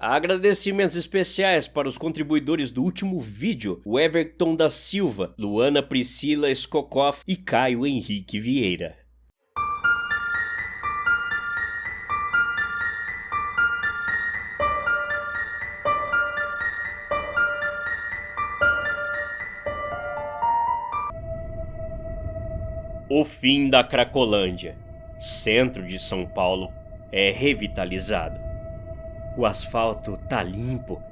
Agradecimentos especiais para os contribuidores do último vídeo, o Everton da Silva, Luana Priscila Skokoff e Caio Henrique Vieira. O fim da Cracolândia, centro de São Paulo, é revitalizado. O asfalto tá limpo,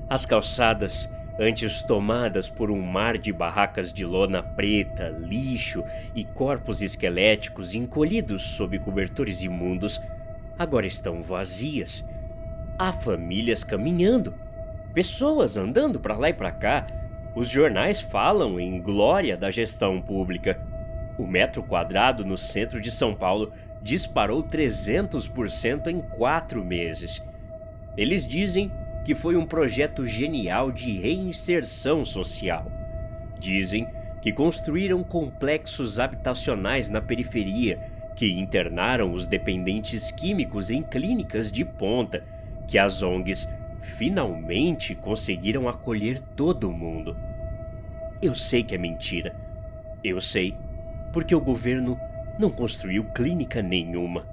as calçadas, antes tomadas por um mar de barracas de lona preta, lixo e corpos esqueléticos encolhidos sob cobertores imundos, agora estão vazias. Há famílias caminhando, pessoas andando para lá e para cá. Os jornais falam em glória da gestão pública. O metro quadrado no centro de São Paulo disparou 300% em 4 meses. Eles dizem que foi um projeto genial de reinserção social. Dizem que construíram complexos habitacionais na periferia, que internaram os dependentes químicos em clínicas de ponta, que as ONGs finalmente conseguiram acolher todo mundo. Eu sei que é mentira. Eu sei porque o governo não construiu clínica nenhuma.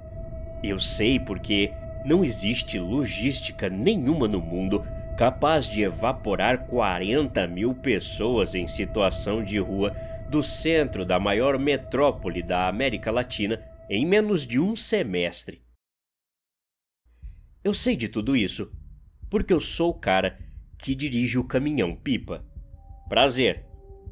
Eu sei porque não existe logística nenhuma no mundo capaz de evaporar 40 mil pessoas em situação de rua do centro da maior metrópole da América Latina em menos de um semestre. Eu sei de tudo isso porque eu sou o cara que dirige o caminhão-pipa. Prazer.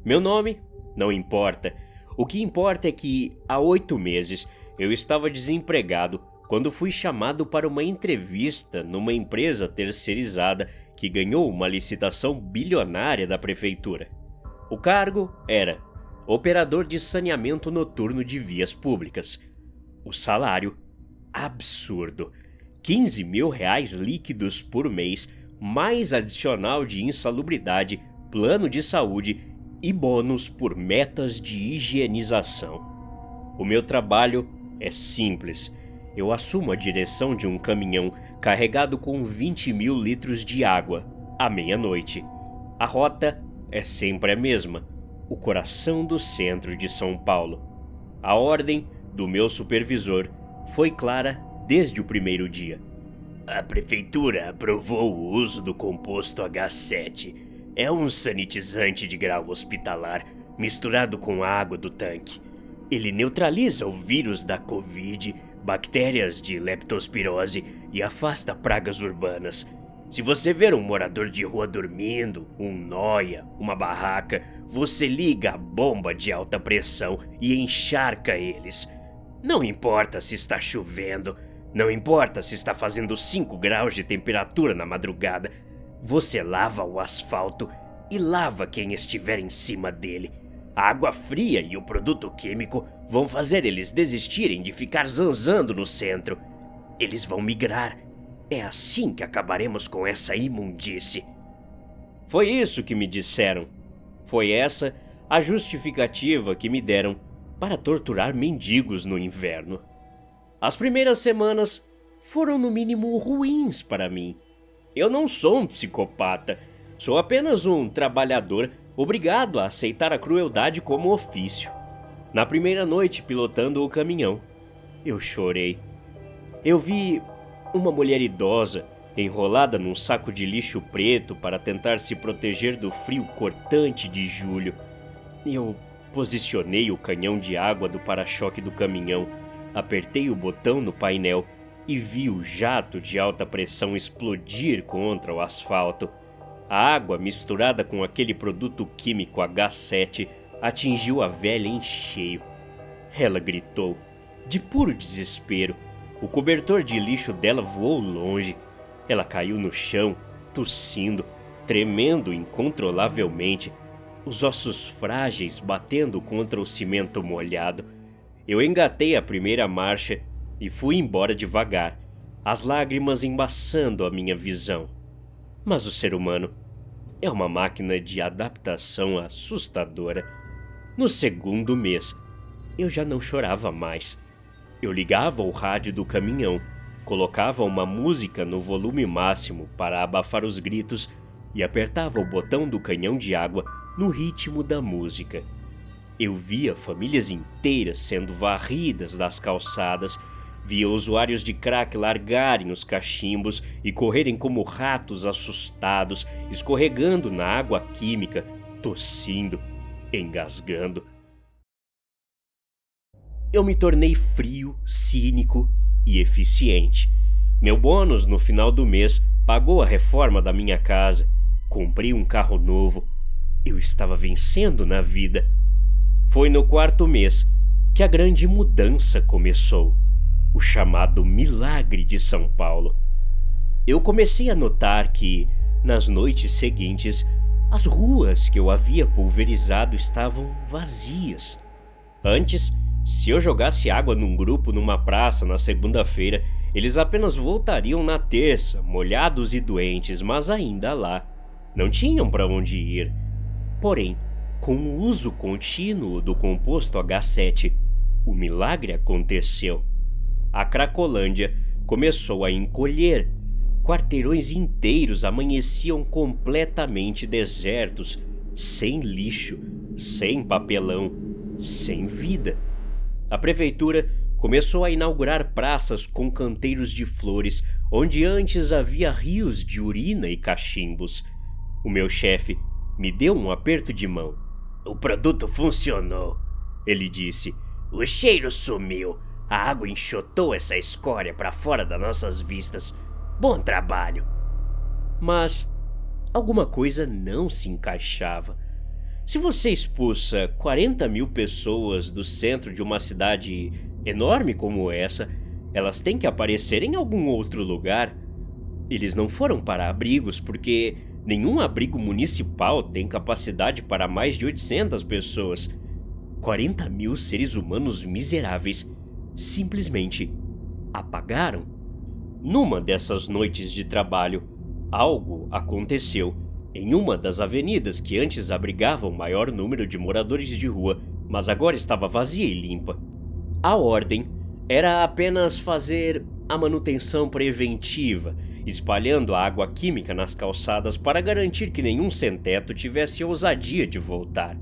Meu nome não importa. O que importa é que, há 8 meses, eu estava desempregado quando fui chamado para uma entrevista numa empresa terceirizada que ganhou uma licitação bilionária da prefeitura. O cargo era operador de saneamento noturno de vias públicas. O salário, absurdo, R$15 mil líquidos por mês, mais adicional de insalubridade, plano de saúde e bônus por metas de higienização. O meu trabalho é simples. Eu assumo a direção de um caminhão carregado com 20 mil litros de água, à meia-noite. A rota é sempre a mesma, o coração do centro de São Paulo. A ordem do meu supervisor foi clara desde o primeiro dia. A prefeitura aprovou o uso do composto H7. É um sanitizante de grau hospitalar misturado com a água do tanque. Ele neutraliza o vírus da Covid, bactérias de leptospirose e afasta pragas urbanas. Se você ver um morador de rua dormindo, um nóia, uma barraca, você liga a bomba de alta pressão e encharca eles. Não importa se está chovendo, não importa se está fazendo 5 graus de temperatura na madrugada, você lava o asfalto e lava quem estiver em cima dele. A água fria e o produto químico vão fazer eles desistirem de ficar zanzando no centro. Eles vão migrar. É assim que acabaremos com essa imundície. Foi isso que me disseram. Foi essa a justificativa que me deram para torturar mendigos no inverno. As primeiras semanas foram no mínimo ruins para mim. Eu não sou um psicopata, sou apenas um trabalhador obrigado a aceitar a crueldade como ofício. Na primeira noite pilotando o caminhão, eu chorei. Eu vi uma mulher idosa enrolada num saco de lixo preto para tentar se proteger do frio cortante de julho. Eu posicionei o canhão de água do para-choque do caminhão, apertei o botão no painel e vi o jato de alta pressão explodir contra o asfalto. A água misturada com aquele produto químico H7 atingiu a velha em cheio. Ela gritou, de puro desespero. O cobertor de lixo dela voou longe. Ela caiu no chão, tossindo, tremendo incontrolavelmente, os ossos frágeis batendo contra o cimento molhado. Eu engatei a primeira marcha e fui embora devagar, as lágrimas embaçando a minha visão. Mas o ser humano é uma máquina de adaptação assustadora. No segundo mês, eu já não chorava mais. Eu ligava o rádio do caminhão colocava uma música no volume máximo para abafar os gritos e apertava o botão do canhão de água no ritmo da música. Eu via famílias inteiras sendo varridas das calçadas, via usuários de crack largarem os cachimbos e correrem como ratos assustados, escorregando na água química, tossindo, engasgando. Eu me tornei frio, cínico e eficiente. Meu bônus no final do mês pagou a reforma da minha casa. Comprei um carro novo. Eu estava vencendo na vida. Foi no 4º mês que a grande mudança começou, o chamado Milagre de São Paulo. Eu comecei a notar que, nas noites seguintes, as ruas que eu havia pulverizado estavam vazias. Antes, se eu jogasse água num grupo numa praça na segunda-feira, eles apenas voltariam na terça, molhados e doentes, mas ainda lá. Não tinham para onde ir. Porém, com o uso contínuo do composto H7, o milagre aconteceu. A Cracolândia começou a encolher. Quarteirões inteiros amanheciam completamente desertos, sem lixo, sem papelão, sem vida. A prefeitura começou a inaugurar praças com canteiros de flores, onde antes havia rios de urina e cachimbos. O meu chefe me deu um aperto de mão. "O produto funcionou", ele disse. "O cheiro sumiu. A água enxotou essa escória para fora das nossas vistas. Bom trabalho." Mas alguma coisa não se encaixava. Se você expulsa 40.000 pessoas do centro de uma cidade enorme como essa, elas têm que aparecer em algum outro lugar. Eles não foram para abrigos porque nenhum abrigo municipal tem capacidade para mais de 800 pessoas. 40.000 seres humanos miseráveis simplesmente apagaram. Numa dessas noites de trabalho, algo aconteceu em uma das avenidas que antes abrigavam o maior número de moradores de rua, mas agora estava vazia e limpa. A ordem era apenas fazer a manutenção preventiva, espalhando a água química nas calçadas para garantir que nenhum sem-teto tivesse ousadia de voltar.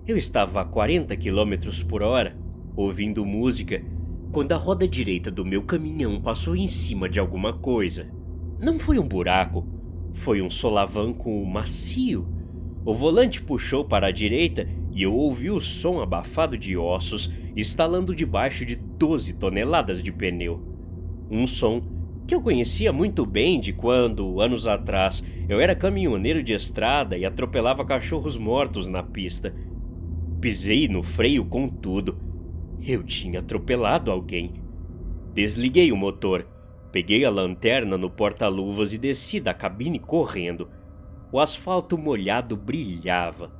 Eu estava a 40 km/h, ouvindo música, quando a roda direita do meu caminhão passou em cima de alguma coisa. Não foi um buraco, foi um solavanco macio. O volante puxou para a direita e eu ouvi o som abafado de ossos estalando debaixo de 12 toneladas de pneu. Um som que eu conhecia muito bem de quando, anos atrás, eu era caminhoneiro de estrada e atropelava cachorros mortos na pista. Pisei no freio com tudo. Eu tinha atropelado alguém. Desliguei o motor, peguei a lanterna no porta-luvas e desci da cabine correndo. O asfalto molhado brilhava.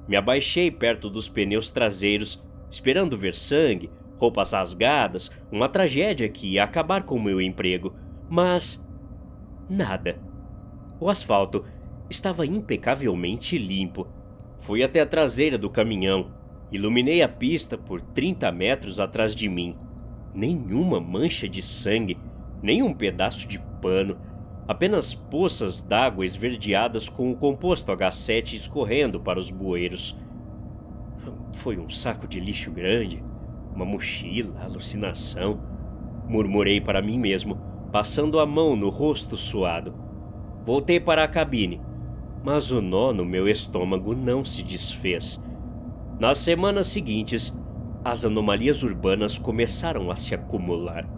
Me abaixei perto dos pneus traseiros, esperando ver sangue, roupas rasgadas, uma tragédia que ia acabar com o meu emprego. Mas nada. O asfalto estava impecavelmente limpo. Fui até a traseira do caminhão. Iluminei a pista por 30 metros atrás de mim. Nenhuma mancha de sangue, nenhum pedaço de pano, apenas poças d'água esverdeadas com o composto H7 escorrendo para os bueiros. Foi um saco de lixo grande, uma mochila, alucinação, murmurei para mim mesmo, passando a mão no rosto suado. Voltei para a cabine, mas o nó no meu estômago não se desfez. Nas semanas seguintes, as anomalias urbanas começaram a se acumular.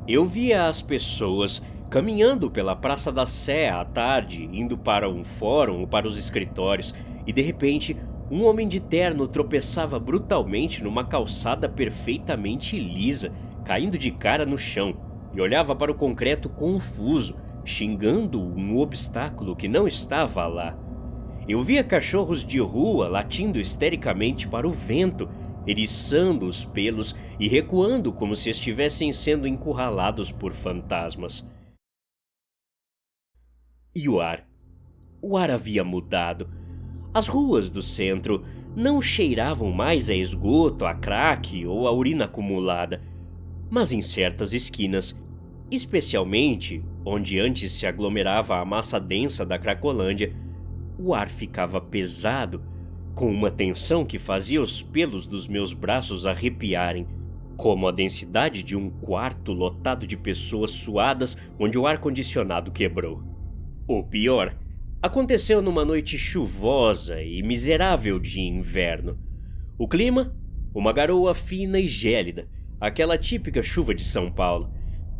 Eu via as pessoas caminhando pela Praça da Sé à tarde, indo para um fórum ou para os escritórios, e de repente, um homem de terno tropeçava brutalmente numa calçada perfeitamente lisa, caindo de cara no chão, e olhava para o concreto confuso, xingando um obstáculo que não estava lá. Eu via cachorros de rua latindo histericamente para o vento, eriçando os pelos e recuando como se estivessem sendo encurralados por fantasmas. E o ar? O ar havia mudado. As ruas do centro não cheiravam mais a esgoto, a crack ou a urina acumulada. Mas em certas esquinas, especialmente onde antes se aglomerava a massa densa da Cracolândia, o ar ficava pesado, com uma tensão que fazia os pelos dos meus braços arrepiarem, como a densidade de um quarto lotado de pessoas suadas onde o ar-condicionado quebrou. O pior aconteceu numa noite chuvosa e miserável de inverno. O clima? Uma garoa fina e gélida, aquela típica chuva de São Paulo.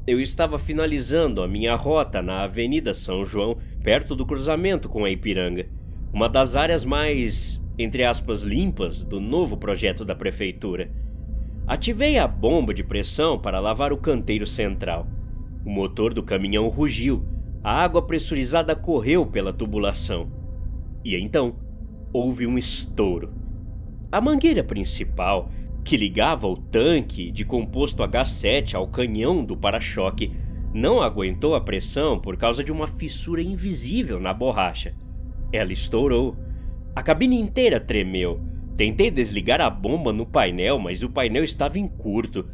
Eu estava finalizando a minha rota na Avenida São João, perto do cruzamento com a Ipiranga, uma das áreas mais, entre aspas, limpas do novo projeto da prefeitura. Ativei a bomba de pressão para lavar o canteiro central. O motor do caminhão rugiu, a água pressurizada correu pela tubulação. E então, houve um estouro. A mangueira principal, que ligava o tanque de composto H7 ao canhão do para-choque, não aguentou a pressão por causa de uma fissura invisível na borracha. Ela estourou. A cabine inteira tremeu. Tentei desligar a bomba no painel, mas o painel estava em curto.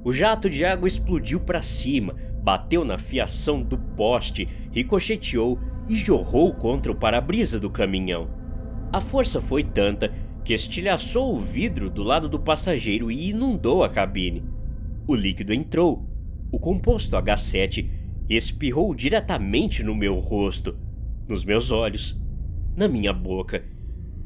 O jato de água explodiu para cima, bateu na fiação do poste, ricocheteou e jorrou contra o para-brisa do caminhão. A força foi tanta que estilhaçou o vidro do lado do passageiro e inundou a cabine. O líquido entrou. O composto H7 espirrou diretamente no meu rosto, nos meus olhos, na minha boca.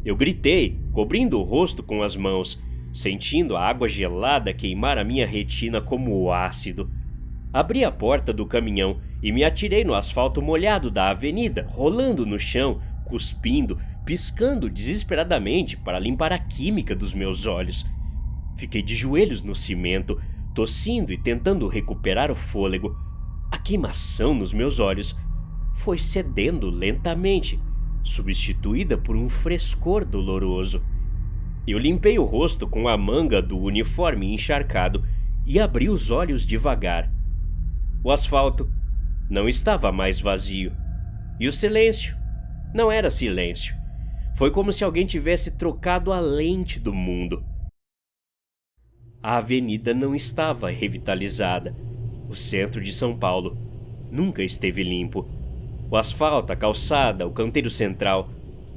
Eu gritei, cobrindo o rosto com as mãos, sentindo a água gelada queimar a minha retina como ácido. Abri a porta do caminhão e me atirei no asfalto molhado da avenida, rolando no chão, cuspindo, piscando desesperadamente para limpar a química dos meus olhos. Fiquei de joelhos no cimento, tossindo e tentando recuperar o fôlego. A queimação nos meus olhos foi cedendo lentamente, substituída por um frescor doloroso. Eu limpei o rosto com a manga do uniforme encharcado e abri os olhos devagar. O asfalto não estava mais vazio. E o silêncio não era silêncio. Foi como se alguém tivesse trocado a lente do mundo. A avenida não estava revitalizada. O centro de São Paulo nunca esteve limpo. O asfalto, a calçada, o canteiro central,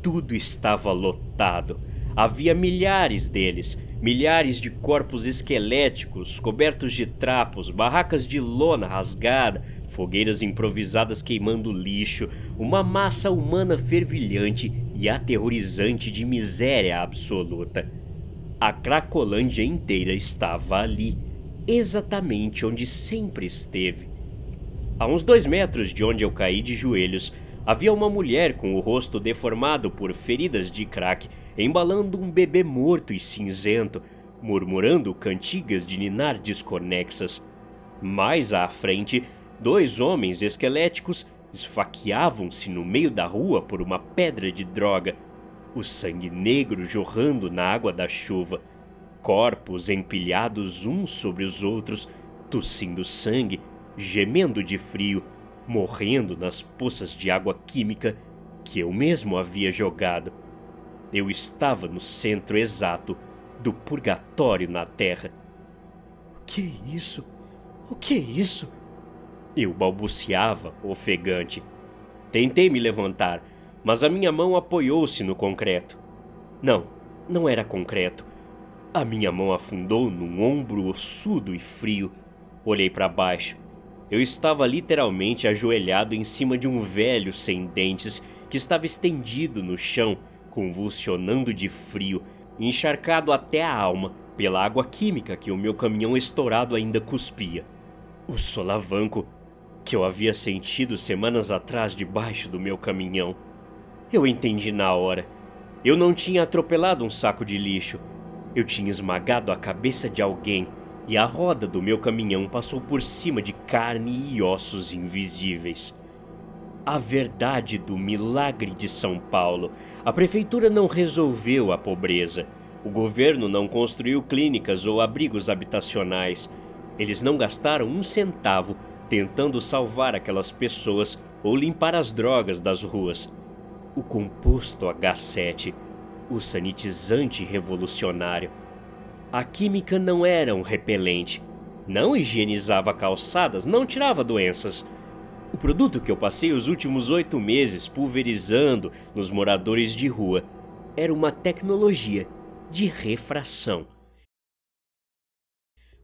tudo estava lotado. Havia milhares deles, milhares de corpos esqueléticos, cobertos de trapos, barracas de lona rasgada, fogueiras improvisadas queimando lixo, uma massa humana fervilhante e aterrorizante de miséria absoluta. A Cracolândia inteira estava ali, exatamente onde sempre esteve. A uns 2 metros de onde eu caí de joelhos, havia uma mulher com o rosto deformado por feridas de crack, embalando um bebê morto e cinzento, murmurando cantigas de ninar desconexas. Mais à frente, 2 homens esqueléticos esfaqueavam-se no meio da rua por uma pedra de droga, o sangue negro jorrando na água da chuva, corpos empilhados uns sobre os outros, tossindo sangue, gemendo de frio, morrendo nas poças de água química que eu mesmo havia jogado. Eu estava no centro exato do purgatório na Terra. O que é isso? O que é isso? Eu balbuciava, ofegante. Tentei me levantar, mas a minha mão apoiou-se no concreto. Não era concreto. A minha mão afundou num ombro ossudo e frio. Olhei para baixo. Eu estava literalmente ajoelhado em cima de um velho sem dentes que estava estendido no chão, convulsionando de frio, encharcado até a alma pela água química que o meu caminhão estourado ainda cuspia. O solavanco que eu havia sentido semanas atrás debaixo do meu caminhão. Eu entendi na hora. Eu não tinha atropelado um saco de lixo. Eu tinha esmagado a cabeça de alguém e a roda do meu caminhão passou por cima de carne e ossos invisíveis. A verdade do milagre de São Paulo. A prefeitura não resolveu a pobreza. O governo não construiu clínicas ou abrigos habitacionais. Eles não gastaram um centavo tentando salvar aquelas pessoas ou limpar as drogas das ruas. O composto H7, o sanitizante revolucionário. A química não era um repelente, Não higienizava calçadas, não tirava doenças. O produto que eu passei os últimos 8 meses pulverizando nos moradores de rua era uma tecnologia de refração.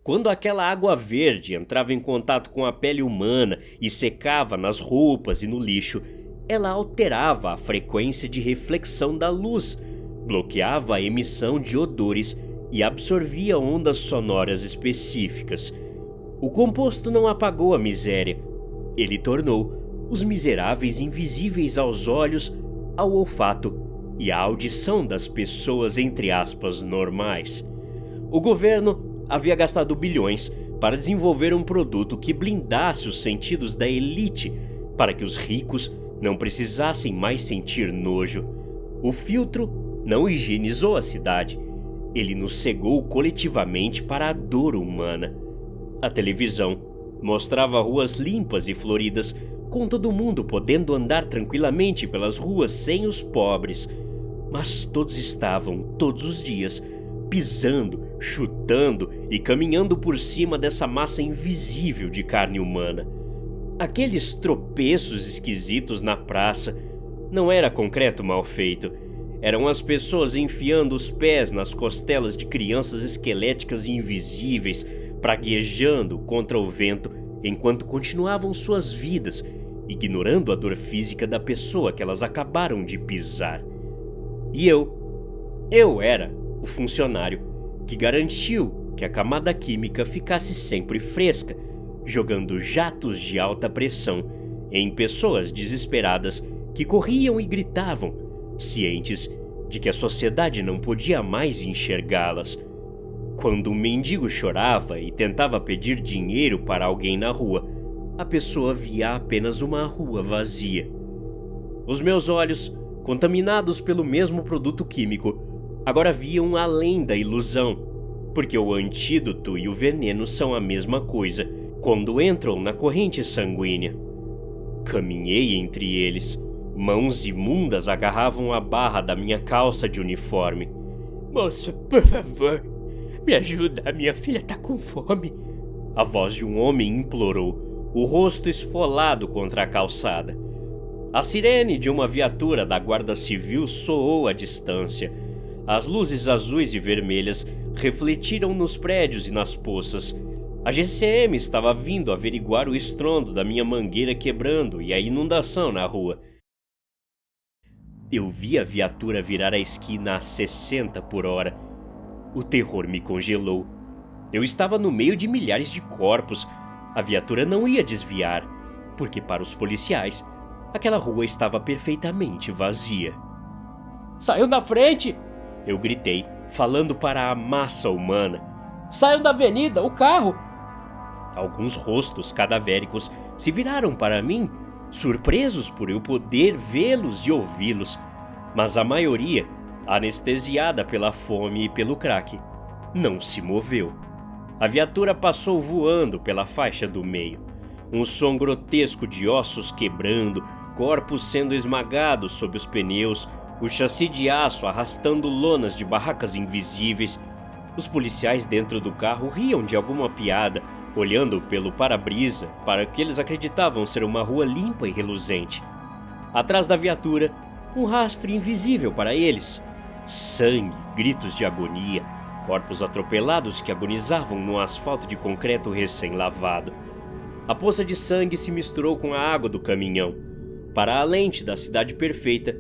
Quando aquela água verde entrava em contato com a pele humana e secava nas roupas e no lixo, ela alterava a frequência de reflexão da luz, bloqueava a emissão de odores e absorvia ondas sonoras específicas. O composto não apagou a miséria. Ele tornou os miseráveis invisíveis aos olhos, ao olfato e à audição das pessoas entre aspas normais. O governo havia gastado bilhões para desenvolver um produto que blindasse os sentidos da elite para que os ricos não precisassem mais sentir nojo. O filtro não higienizou a cidade. Ele nos cegou coletivamente para a dor humana. A televisão mostrava ruas limpas e floridas, com todo mundo podendo andar tranquilamente pelas ruas sem os pobres. Mas todos estavam, todos os dias, pisando, chutando e caminhando por cima dessa massa invisível de carne humana. Aqueles tropeços esquisitos na praça não era concreto mal feito. Eram as pessoas enfiando os pés nas costelas de crianças esqueléticas e invisíveis, praguejando contra o vento enquanto continuavam suas vidas, ignorando a dor física da pessoa que elas acabaram de pisar. E eu era o funcionário que garantiu que a camada química ficasse sempre fresca, jogando jatos de alta pressão em pessoas desesperadas que corriam e gritavam, cientes de que a sociedade não podia mais enxergá-las. Quando um mendigo chorava e tentava pedir dinheiro para alguém na rua, a pessoa via apenas uma rua vazia. Os meus olhos, contaminados pelo mesmo produto químico, agora viam além da ilusão, porque o antídoto e o veneno são a mesma coisa quando entram na corrente sanguínea. Caminhei entre eles. Mãos imundas agarravam a barra da minha calça de uniforme. Moço, por favor, me ajuda, a minha filha tá com fome. A voz de um homem implorou, o rosto esfolado contra a calçada. A sirene de uma viatura da Guarda Civil soou à distância. As luzes azuis e vermelhas refletiram nos prédios e nas poças. A GCM estava vindo averiguar o estrondo da minha mangueira quebrando e a inundação na rua. Eu vi a viatura virar a esquina a 60 por hora. O terror me congelou. Eu estava no meio de milhares de corpos. A viatura não ia desviar, porque para os policiais, aquela rua estava perfeitamente vazia. Saiam da frente! Eu gritei, falando para a massa humana. Saiam da avenida, o carro! Alguns rostos cadavéricos se viraram para mim, surpresos por eu poder vê-los e ouvi-los, mas a maioria, anestesiada pela fome e pelo crack, não se moveu. A viatura passou voando pela faixa do meio. Um som grotesco de ossos quebrando, corpos sendo esmagados sob os pneus, o chassi de aço arrastando lonas de barracas invisíveis. Os policiais dentro do carro riam de alguma piada, olhando pelo para-brisa para o que eles acreditavam ser uma rua limpa e reluzente. Atrás da viatura, um rastro invisível para eles. Sangue, gritos de agonia, corpos atropelados que agonizavam no asfalto de concreto recém-lavado. A poça de sangue se misturou com a água do caminhão. Para a lente da cidade perfeita,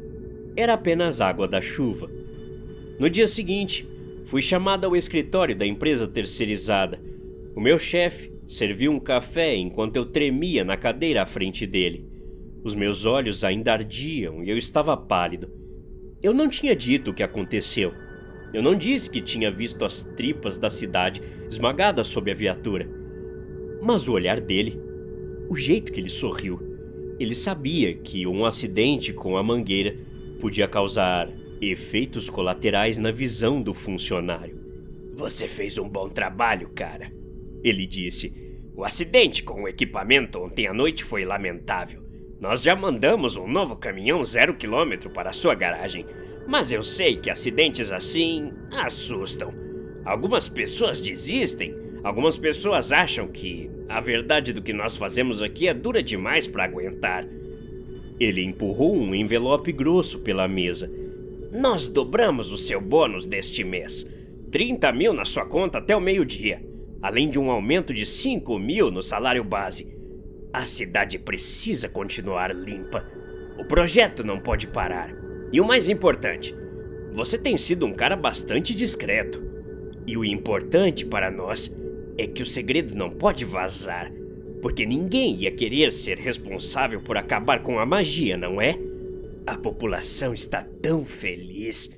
era apenas água da chuva. No dia seguinte, fui chamado ao escritório da empresa terceirizada. O meu chefe serviu um café enquanto eu tremia na cadeira à frente dele. Os meus olhos ainda ardiam e eu estava pálido. Eu não tinha dito o que aconteceu. Eu não disse que tinha visto as tripas da cidade esmagadas sob a viatura. Mas o olhar dele, o jeito que ele sorriu, ele sabia que um acidente com a mangueira podia causar efeitos colaterais na visão do funcionário. Você fez um bom trabalho, cara, ele disse. O acidente com o equipamento ontem à noite foi lamentável. Nós já mandamos um novo caminhão 0 km para a sua garagem, mas eu sei que acidentes assim assustam. Algumas pessoas desistem, Algumas pessoas acham que a verdade do que nós fazemos aqui é dura demais para aguentar. Ele empurrou um envelope grosso pela mesa. Nós dobramos o seu bônus deste mês. 30 mil na sua conta até o meio-dia, além de um aumento de 5 mil no salário base. A cidade precisa continuar limpa. O projeto não pode parar. E o mais importante, você tem sido um cara bastante discreto. E o importante para nós é que o segredo não pode vazar, porque ninguém ia querer ser responsável por acabar com a magia, não é? A população está tão feliz.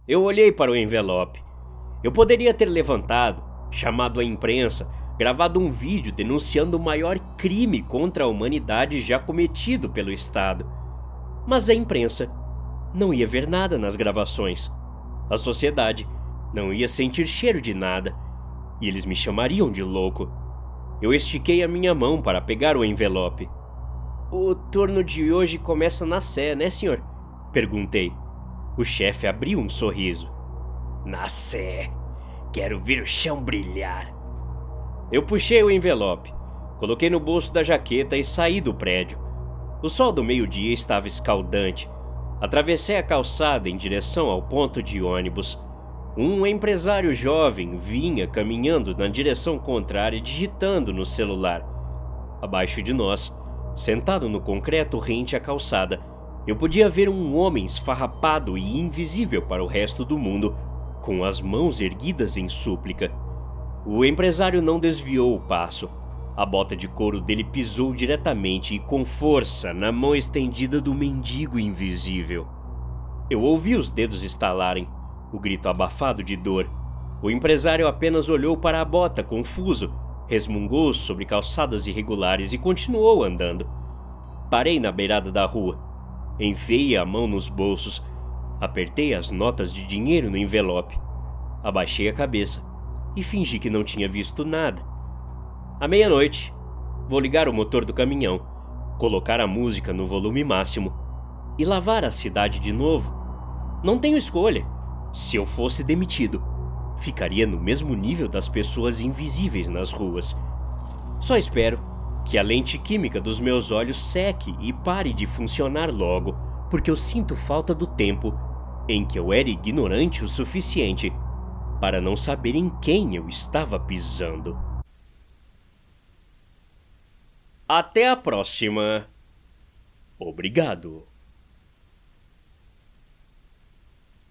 Eu olhei para o envelope. Eu poderia ter levantado, chamado a imprensa, gravado um vídeo denunciando o maior crime contra a humanidade já cometido pelo Estado. Mas a imprensa não ia ver nada nas gravações. A sociedade não ia sentir cheiro de nada. E eles me chamariam de louco. Eu estiquei a minha mão para pegar o envelope. O turno de hoje começa na Sé, né, senhor? Perguntei. O chefe abriu um sorriso. Na Sé. Quero ver o chão brilhar. Eu puxei o envelope, coloquei no bolso da jaqueta e saí do prédio. O sol do meio-dia estava escaldante. Atravessei a calçada em direção ao ponto de ônibus. Um empresário jovem vinha caminhando na direção contrária, digitando no celular. Abaixo de nós, sentado no concreto rente à calçada, eu podia ver um homem esfarrapado e invisível para o resto do mundo, com as mãos erguidas em súplica. O empresário não desviou o passo. A bota de couro dele pisou diretamente e com força na mão estendida do mendigo invisível. Eu ouvi os dedos estalarem, o grito abafado de dor. O empresário apenas olhou para a bota confuso, resmungou sobre calçadas irregulares e continuou andando. Parei na beirada da rua. Enfiei a mão nos bolsos. Apertei as notas de dinheiro no envelope. Abaixei a cabeça e fingi que não tinha visto nada. À meia-noite, vou ligar o motor do caminhão, colocar a música no volume máximo e lavar a cidade de novo. Não tenho escolha. Se eu fosse demitido, ficaria no mesmo nível das pessoas invisíveis nas ruas. Só espero que a lente química dos meus olhos seque e pare de funcionar logo, porque eu sinto falta do tempo em que eu era ignorante o suficiente para não saber em quem eu estava pisando. Até a próxima. Obrigado.